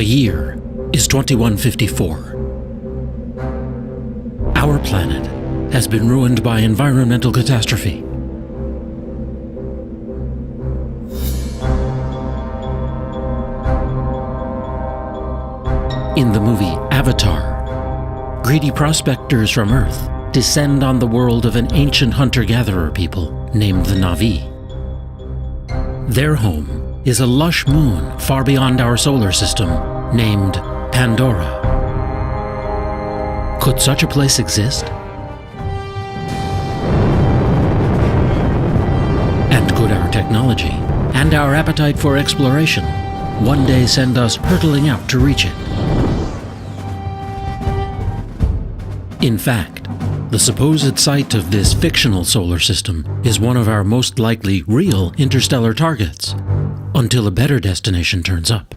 The year is 2154. Our planet has been ruined by environmental catastrophe. In the movie Avatar, greedy prospectors from Earth descend on the world of an ancient hunter-gatherer people named the Na'vi. Their home is a lush moon far beyond our solar system named Pandora. Could such a place exist? And could our technology and our appetite for exploration one day send us hurtling out to reach it? In fact, the supposed site of this fictional solar system is one of our most likely real interstellar targets, until a better destination turns up.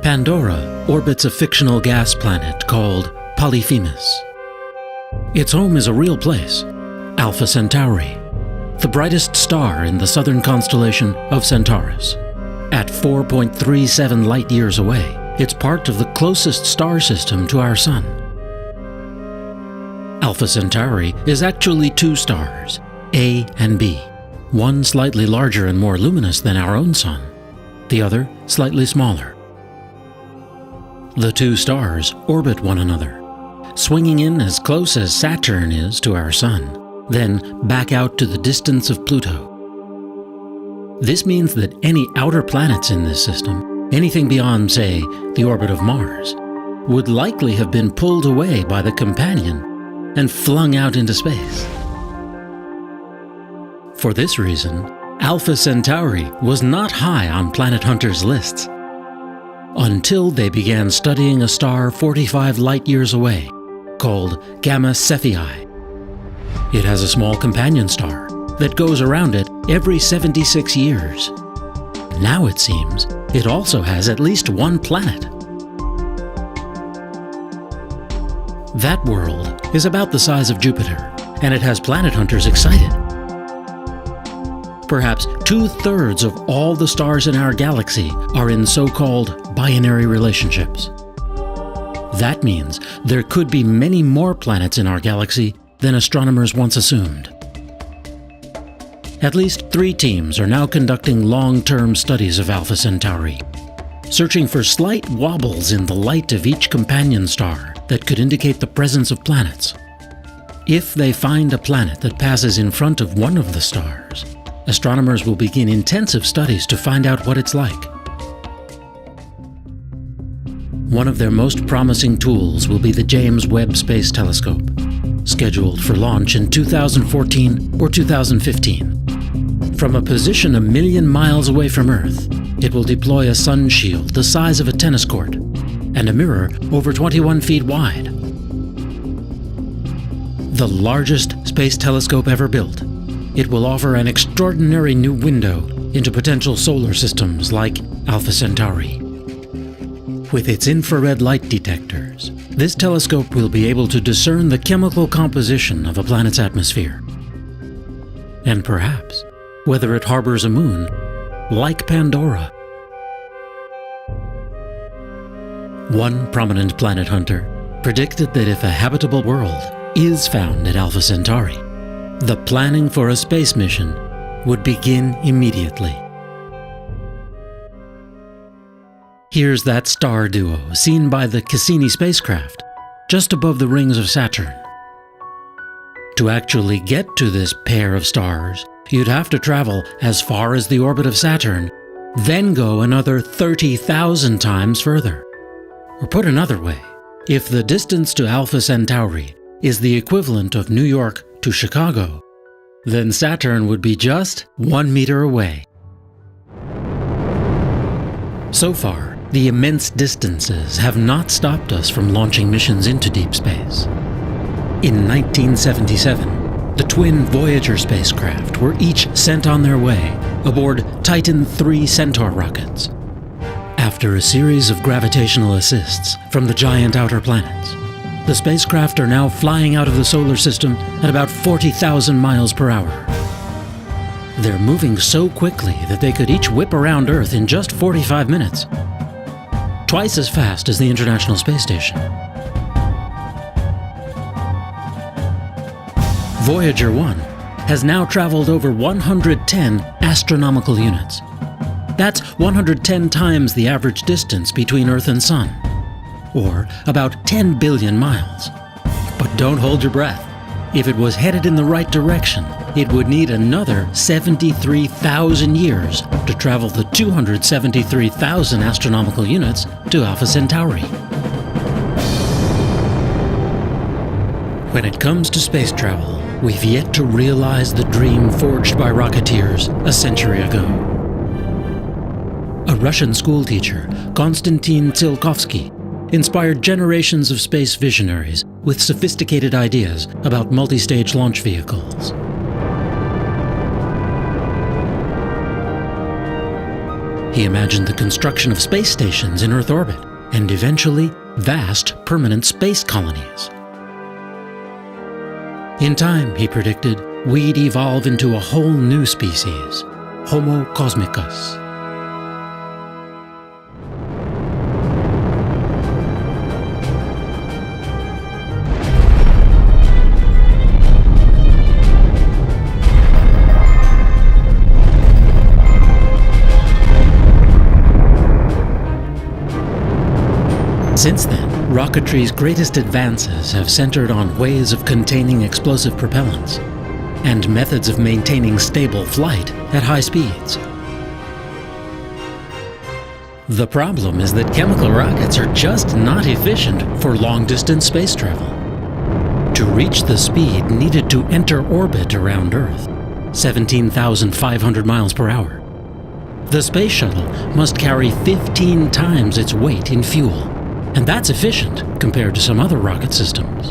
Pandora orbits a fictional gas planet called Polyphemus. Its home is a real place, Alpha Centauri, the brightest star in the southern constellation of Centaurus. At 4.37 light-years away, it's part of the closest star system to our Sun. Alpha Centauri is actually two stars, A and B. One slightly larger and more luminous than our own Sun, the other slightly smaller. The two stars orbit one another, swinging in as close as Saturn is to our Sun, then back out to the distance of Pluto. This means that any outer planets in this system, anything beyond, say, the orbit of Mars, would likely have been pulled away by the companion and flung out into space. For this reason, Alpha Centauri was not high on planet hunters' lists, until they began studying a star 45 light-years away, called Gamma Cephei. It has a small companion star that goes around it every 76 years. Now it seems it also has at least one planet. That world is about the size of Jupiter, and it has planet hunters excited. Perhaps 2/3 of all the stars in our galaxy are in so-called binary relationships. That means there could be many more planets in our galaxy than astronomers once assumed. At least 3 teams are now conducting long-term studies of Alpha Centauri, searching for slight wobbles in the light of each companion star that could indicate the presence of planets. If they find a planet that passes in front of one of the stars, astronomers will begin intensive studies to find out what it's like. One of their most promising tools will be the James Webb Space Telescope, scheduled for launch in 2014 or 2015. From a position 1 million miles away from Earth, it will deploy a sun shield the size of a tennis court and a mirror over 21 feet wide. The largest space telescope ever built, it will offer an extraordinary new window into potential solar systems like Alpha Centauri. With its infrared light detectors, this telescope will be able to discern the chemical composition of a planet's atmosphere. And perhaps whether it harbors a moon like Pandora. One prominent planet hunter predicted that if a habitable world is found at Alpha Centauri, the planning for a space mission would begin immediately. Here's that star duo seen by the Cassini spacecraft, just above the rings of Saturn. To actually get to this pair of stars, you'd have to travel as far as the orbit of Saturn, then go another 30,000 times further. Or put another way, if the distance to Alpha Centauri is the equivalent of New York to Chicago, then Saturn would be just 1 meter away. So far, the immense distances have not stopped us from launching missions into deep space. In 1977, the twin Voyager spacecraft were each sent on their way aboard Titan III Centaur rockets. After a series of gravitational assists from the giant outer planets, the spacecraft are now flying out of the solar system at about 40,000 miles per hour. They're moving so quickly that they could each whip around Earth in just 45 minutes. twice as fast as the International Space Station. Voyager 1 has now traveled over 110 astronomical units. That's 110 times the average distance between Earth and Sun, or about 10 billion miles. But don't hold your breath. If it was headed in the right direction, it would need another 73,000 years to travel the 273,000 astronomical units to Alpha Centauri. When it comes to space travel, we've yet to realize the dream forged by rocketeers a century ago. A Russian schoolteacher, Konstantin Tsiolkovsky, inspired generations of space visionaries with sophisticated ideas about multi-stage launch vehicles. He imagined the construction of space stations in Earth orbit, and eventually vast permanent space colonies. In time, he predicted, we'd evolve into a whole new species, Homo cosmicus. Since then, rocketry's greatest advances have centered on ways of containing explosive propellants and methods of maintaining stable flight at high speeds. The problem is that chemical rockets are just not efficient for long-distance space travel. To reach the speed needed to enter orbit around Earth, 17,500 miles per hour, the space shuttle must carry 15 times its weight in fuel. And that's efficient compared to some other rocket systems.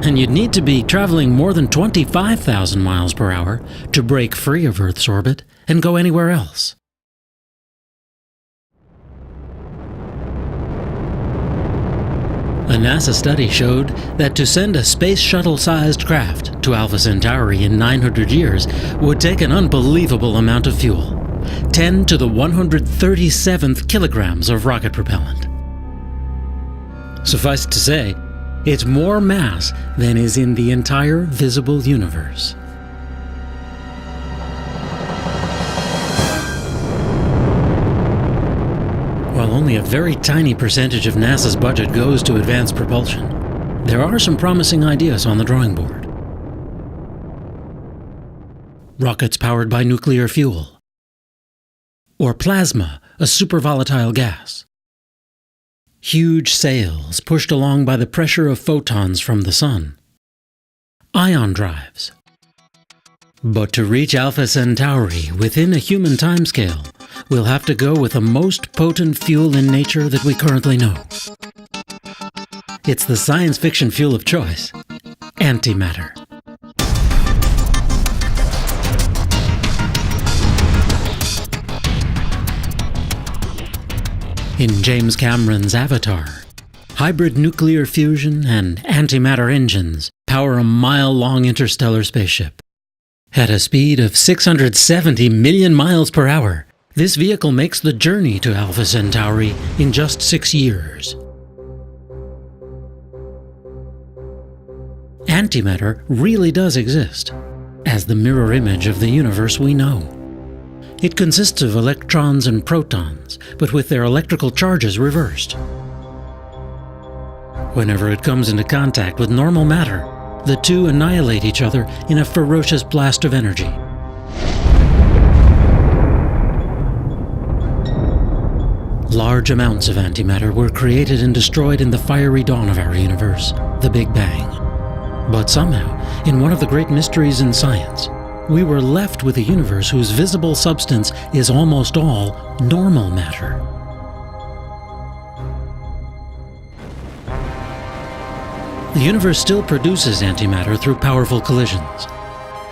And you'd need to be traveling more than 25,000 miles per hour to break free of Earth's orbit and go anywhere else. A NASA study showed that to send a space shuttle-sized craft to Alpha Centauri in 900 years would take an unbelievable amount of fuel, 10 to the 137th kilograms of rocket propellant. Suffice to say, it's more mass than is in the entire visible universe. While only a very tiny percentage of NASA's budget goes to advanced propulsion, there are some promising ideas on the drawing board. Rockets powered by nuclear fuel, or plasma, a supervolatile gas. Huge sails pushed along by the pressure of photons from the sun. Ion drives. But to reach Alpha Centauri within a human timescale, we'll have to go with the most potent fuel in nature that we currently know. It's the science fiction fuel of choice, antimatter. In James Cameron's Avatar, hybrid nuclear fusion and antimatter engines power a mile-long interstellar spaceship. At a speed of 670 million miles per hour, this vehicle makes the journey to Alpha Centauri in just 6 years. Antimatter really does exist, as the mirror image of the universe we know. It consists of electrons and protons, but with their electrical charges reversed. Whenever it comes into contact with normal matter, the two annihilate each other in a ferocious blast of energy. Large amounts of antimatter were created and destroyed in the fiery dawn of our universe, the Big Bang. But somehow, in one of the great mysteries in science, we were left with a universe whose visible substance is almost all normal matter. The universe still produces antimatter through powerful collisions,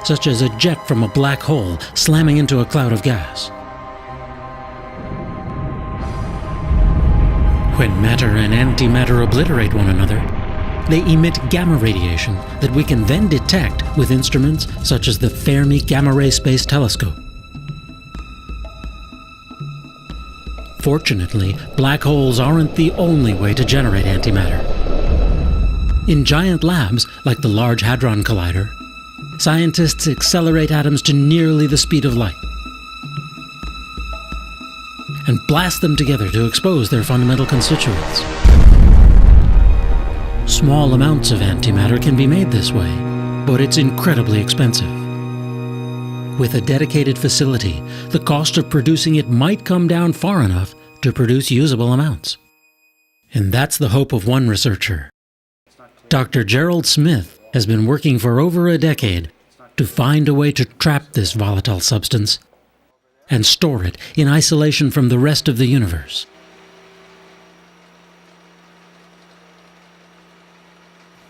such as a jet from a black hole slamming into a cloud of gas. When matter and antimatter obliterate one another, they emit gamma radiation that we can then detect with instruments such as the Fermi Gamma Ray Space Telescope. Fortunately, black holes aren't the only way to generate antimatter. In giant labs, like the Large Hadron Collider, scientists accelerate atoms to nearly the speed of light and blast them together to expose their fundamental constituents. Small amounts of antimatter can be made this way, but it's incredibly expensive. With a dedicated facility, the cost of producing it might come down far enough to produce usable amounts. And that's the hope of one researcher. Dr. Gerald Smith has been working for over a decade to find a way to trap this volatile substance and store it in isolation from the rest of the universe.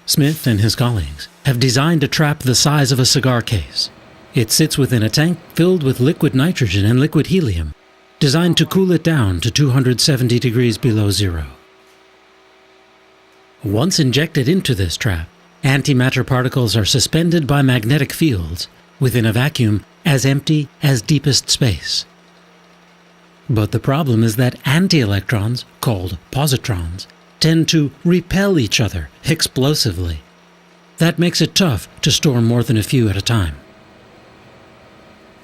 Smith and his colleagues have designed a trap the size of a cigar case. It sits within a tank filled with liquid nitrogen and liquid helium, designed to cool it down to 270 degrees below zero. Once injected into this trap, antimatter particles are suspended by magnetic fields within a vacuum as empty as deepest space. But the problem is that anti-electrons, called positrons, tend to repel each other explosively. That makes it tough to store more than a few at a time.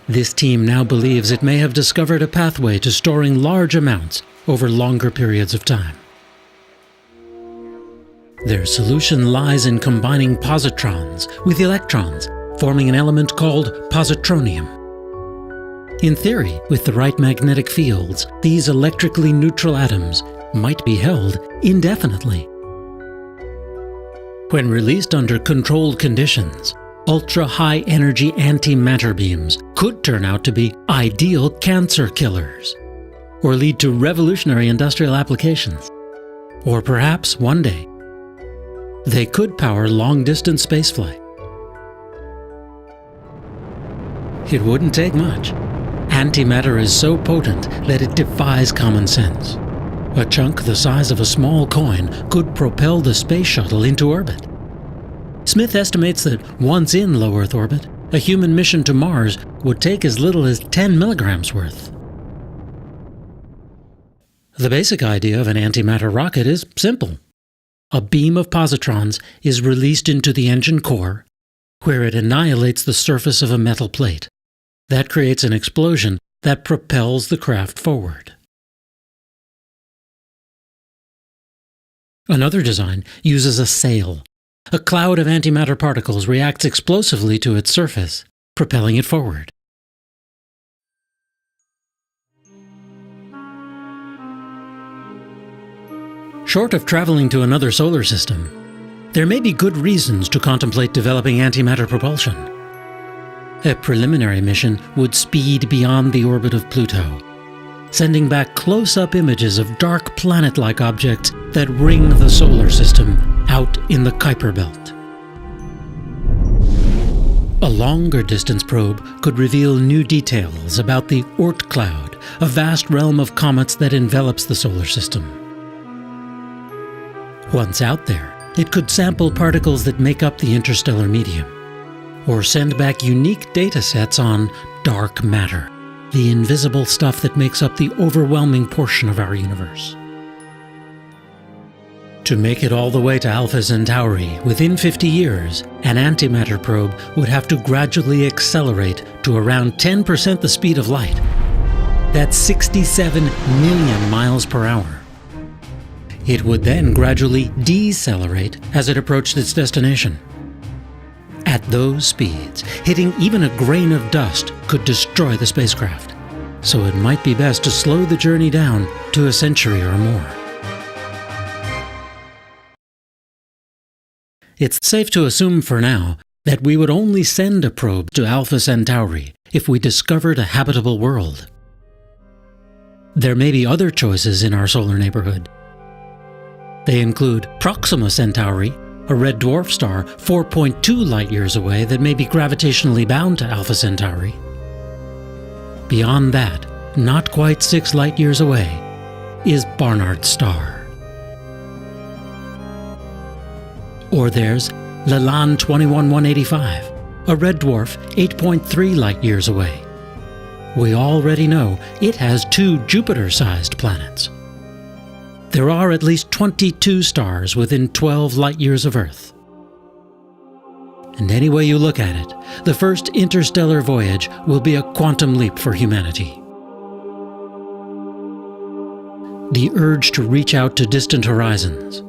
This team now believes it may have discovered a pathway to storing large amounts over longer periods of time. Their solution lies in combining positrons with electrons, forming an element called positronium. In theory, with the right magnetic fields, these electrically neutral atoms might be held indefinitely. When released under controlled conditions, ultra-high energy antimatter beams could turn out to be ideal cancer killers, or lead to revolutionary industrial applications. Or perhaps, one day, they could power long-distance spaceflight. It wouldn't take much. Antimatter is so potent that it defies common sense. A chunk the size of a small coin could propel the space shuttle into orbit. Smith estimates that once in low Earth orbit, a human mission to Mars would take as little as 10 milligrams worth. The basic idea of an antimatter rocket is simple. A beam of positrons is released into the engine core, where it annihilates the surface of a metal plate. That creates an explosion that propels the craft forward. Another design uses a sail. A cloud of antimatter particles reacts explosively to its surface, propelling it forward. Short of traveling to another solar system, there may be good reasons to contemplate developing antimatter propulsion. A preliminary mission would speed beyond the orbit of Pluto, sending back close-up images of dark planet-like objects that ring the solar system out in the Kuiper Belt. A longer-distance probe could reveal new details about the Oort cloud, a vast realm of comets that envelops the solar system. Once out there, it could sample particles that make up the interstellar medium, or send back unique data sets on dark matter, the invisible stuff that makes up the overwhelming portion of our universe. To make it all the way to Alpha Centauri within 50 years, an antimatter probe would have to gradually accelerate to around 10% the speed of light. That's 67 million miles per hour. It would then gradually decelerate as it approached its destination. At those speeds, hitting even a grain of dust could destroy the spacecraft, so it might be best to slow the journey down to a century or more. It's safe to assume for now that we would only send a probe to Alpha Centauri if we discovered a habitable world. There may be other choices in our solar neighborhood. They include Proxima Centauri, a red dwarf star 4.2 light-years away that may be gravitationally bound to Alpha Centauri. Beyond that, not quite 6 light-years away, is Barnard's star. Or there's Lalande 21185, a red dwarf 8.3 light-years away. we already know it has 2 Jupiter-sized planets. There are at least 22 stars within 12 light-years of Earth. And any way you look at it, the first interstellar voyage will be a quantum leap for humanity. The urge to reach out to distant horizons,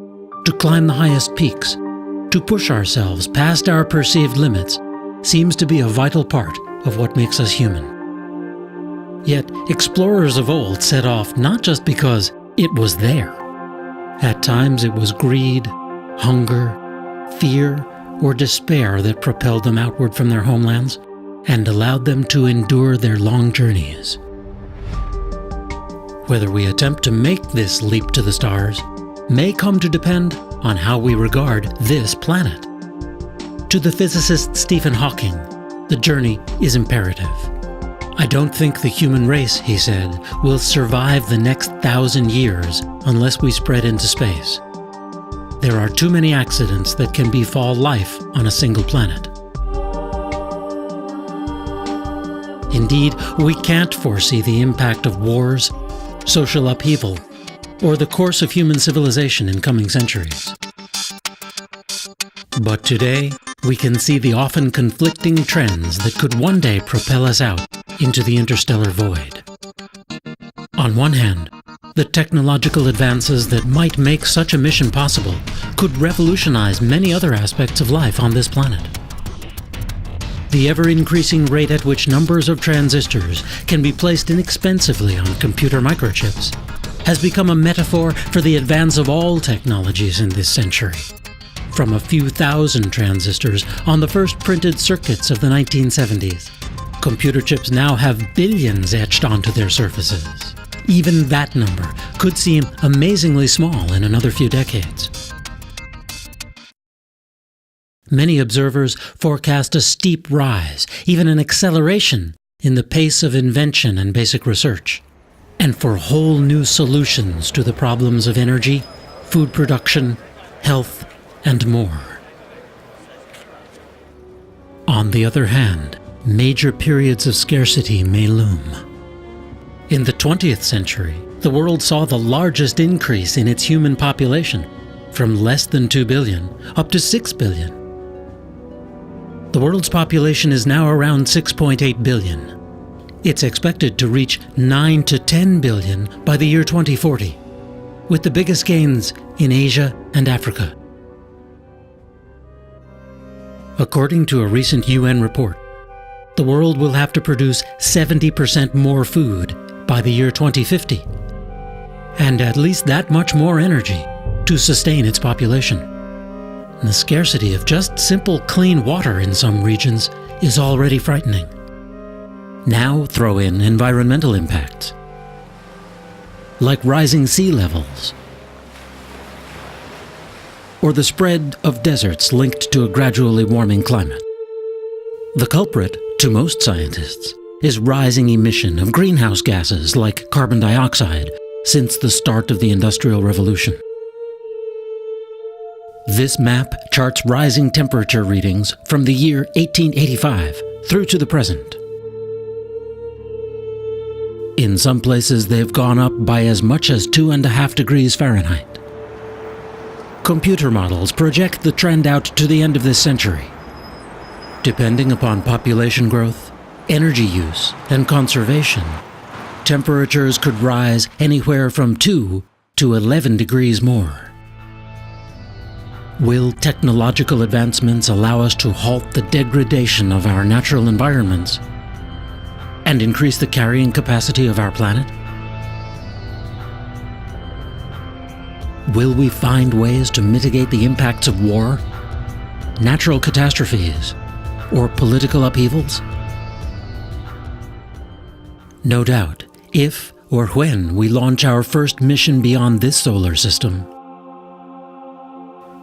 to climb the highest peaks, to push ourselves past our perceived limits, seems to be a vital part of what makes us human. Yet, explorers of old set off not just because it was there. At times it was greed, hunger, fear, or despair that propelled them outward from their homelands and allowed them to endure their long journeys. Whether we attempt to make this leap to the stars may come to depend on how we regard this planet. To the physicist Stephen Hawking, the journey is imperative. "I don't think the human race," he said, "will survive the next 1,000 years unless we spread into space. There are too many accidents that can befall life on a single planet." Indeed, we can't foresee the impact of wars, social upheaval, or the course of human civilization in coming centuries. But today, we can see the often conflicting trends that could one day propel us out into the interstellar void. On one hand, the technological advances that might make such a mission possible could revolutionize many other aspects of life on this planet. The ever-increasing rate at which numbers of transistors can be placed inexpensively on computer microchips has become a metaphor for the advance of all technologies in this century. From a few thousand transistors on the first printed circuits of the 1970s, computer chips now have billions etched onto their surfaces. Even that number could seem amazingly small in another few decades. Many observers forecast a steep rise, even an acceleration, in the pace of invention and basic research, and for whole new solutions to the problems of energy, food production, health, and more. On the other hand, major periods of scarcity may loom. In the 20th century, the world saw the largest increase in its human population, from less than 2 billion up to 6 billion. The world's population is now around 6.8 billion. It's expected to reach 9 to 10 billion by the year 2040, with the biggest gains in Asia and Africa. According to a recent UN report, the world will have to produce 70% more food by the year 2050, and at least that much more energy to sustain its population. The scarcity of just simple clean water in some regions is already frightening. Now throw in environmental impacts, like rising sea levels, or the spread of deserts linked to a gradually warming climate. The culprit, to most scientists, is rising emission of greenhouse gases like carbon dioxide since the start of the Industrial Revolution. This map charts rising temperature readings from the year 1885 through to the present. In some places, they've gone up by as much as 2.5 degrees Fahrenheit. Computer models project the trend out to the end of this century. Depending upon population growth, energy use, and conservation, temperatures could rise anywhere from 2 to 11 degrees more. Will technological advancements allow us to halt the degradation of our natural environments and increase the carrying capacity of our planet? Will we find ways to mitigate the impacts of war, natural catastrophes, or political upheavals? No doubt, if or when we launch our first mission beyond this solar system,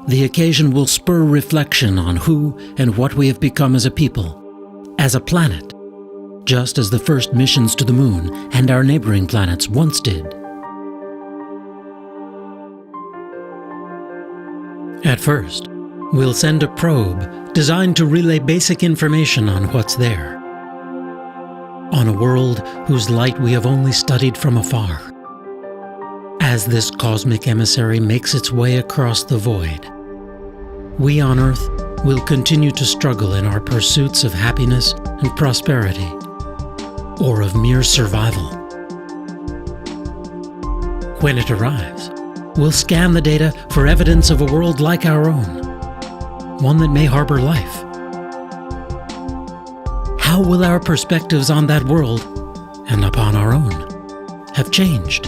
the occasion will spur reflection on who and what we have become as a people, as a planet, just as the first missions to the moon and our neighboring planets once did. At first, we'll send a probe designed to relay basic information on what's there. on a world whose light we have only studied from afar. As this cosmic emissary makes its way across the void, we on Earth will continue to struggle in our pursuits of happiness and prosperity, or of mere survival. When it arrives, we'll scan the data for evidence of a world like our own, one that may harbor life. How will our perspectives on that world, and upon our own, have changed?